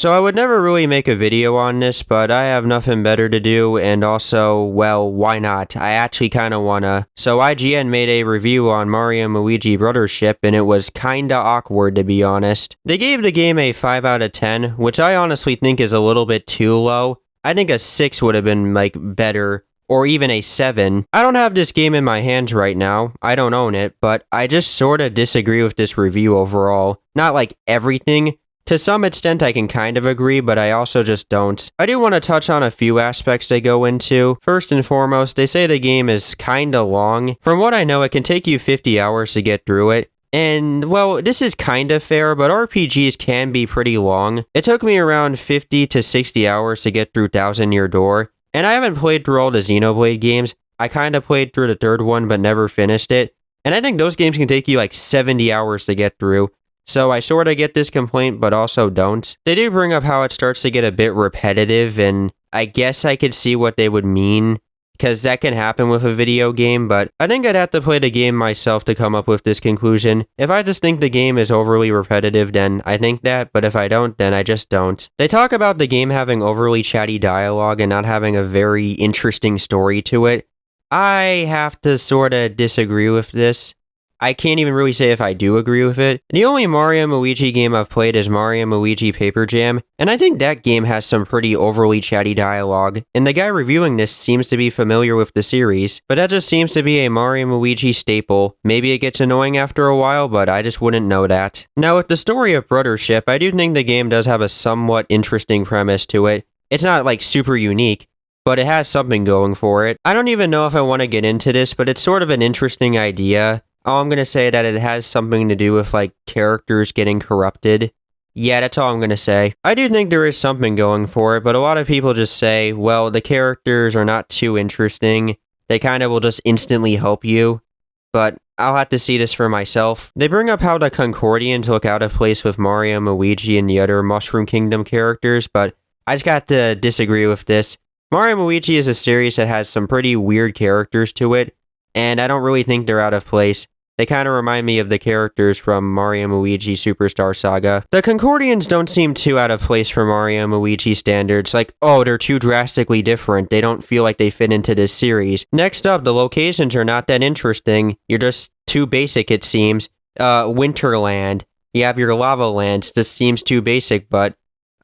So I would never really make a video on this, but I have nothing better to do, and also, well, why not? I actually kind of wanna. So IGN made a review on Mario & Luigi Brothership, and it was kinda awkward to be honest. They gave the game a 5 out of 10, which I honestly think is a little bit too low. I think a 6 would have been, like, better. Or even a 7. I don't have this game in my hands right now. I don't own it, but I just sorta disagree with this review overall. Not like everything. To some extent, I can kind of agree, but I also just don't. I do want to touch on a few aspects they go into. First and foremost, they say the game is kinda long. From what I know, it can take you 50 hours to get through it. And, well, this is kinda fair, but RPGs can be pretty long. It took me around 50 to 60 hours to get through Thousand Year Door. And I haven't played through all the Xenoblade games. I kinda played through the third one, but never finished it. And I think those games can take you like 70 hours to get through. So I sorta get this complaint, but also don't. They do bring up how it starts to get a bit repetitive, and I guess I could see what they would mean, because that can happen with a video game, but I think I'd have to play the game myself to come up with this conclusion. If I just think the game is overly repetitive, then I think that, but if I don't, then I just don't. They talk about the game having overly chatty dialogue and not having a very interesting story to it. I have to sorta disagree with this. I can't even really say if I do agree with it. The only Mario & Luigi game I've played is Mario & Luigi Paper Jam, and I think that game has some pretty overly chatty dialogue, and the guy reviewing this seems to be familiar with the series, but that just seems to be a Mario & Luigi staple. Maybe it gets annoying after a while, but I just wouldn't know that. Now with the story of Brothership, I do think the game does have a somewhat interesting premise to it. It's not like super unique, but it has something going for it. I don't even know if I want to get into this, but it's sort of an interesting idea. Oh, I'm gonna say that it has something to do with, like, characters getting corrupted. Yeah, that's all I'm gonna say. I do think there is something going for it, but a lot of people just say, well, the characters are not too interesting. They kind of will just instantly help you. But I'll have to see this for myself. They bring up how the Concordians look out of place with Mario, Luigi, and the other Mushroom Kingdom characters, but I just got to disagree with this. Mario & Luigi is a series that has some pretty weird characters to it, and I don't really think they're out of place. They kind of remind me of the characters from Mario & Luigi Superstar Saga. The Concordians don't seem too out of place for Mario & Luigi standards, like, oh, they're too drastically different, they don't feel like they fit into this series. Next up, the locations are not that interesting, you're just too basic it seems. Winterland, you have your lava lands, this seems too basic, but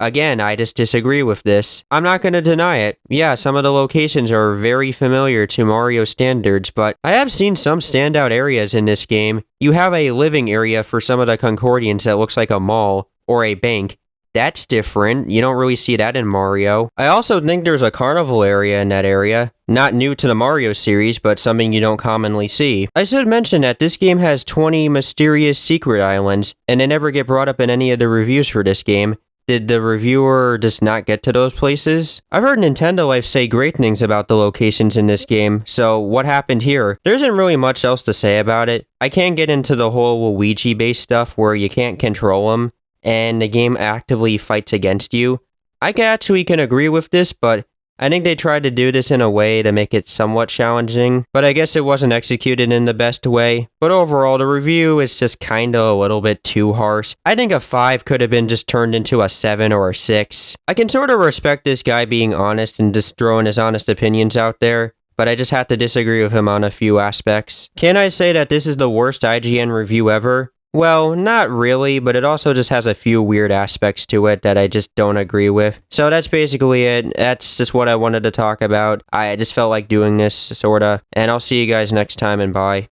again, I just disagree with this. I'm not gonna deny it. Yeah, some of the locations are very familiar to Mario standards, but I have seen some standout areas in this game. You have a living area for some of the Concordians that looks like a mall or a bank. That's different. You don't really see that in Mario. I also think there's a carnival area in that area. Not new to the Mario series, but something you don't commonly see. I should mention that this game has 20 mysterious secret islands, and they never get brought up in any of the reviews for this game. Did the reviewer just not get to those places? I've heard Nintendo Life say great things about the locations in this game, so what happened here? There isn't really much else to say about it. I can't get into the whole Luigi-based stuff where you can't control him, and the game actively fights against you. I actually can agree with this, but I think they tried to do this in a way to make it somewhat challenging, but I guess it wasn't executed in the best way. But overall, the review is just kinda a little bit too harsh. I think a 5 could have been just turned into a 7 or a 6. I can sort of respect this guy being honest and just throwing his honest opinions out there, but I just have to disagree with him on a few aspects. Can I say that this is the worst IGN review ever? Well, not really, but it also just has a few weird aspects to it that I just don't agree with. So that's basically it. That's just what I wanted to talk about. I just felt like doing this, sorta. And I'll see you guys next time, and bye.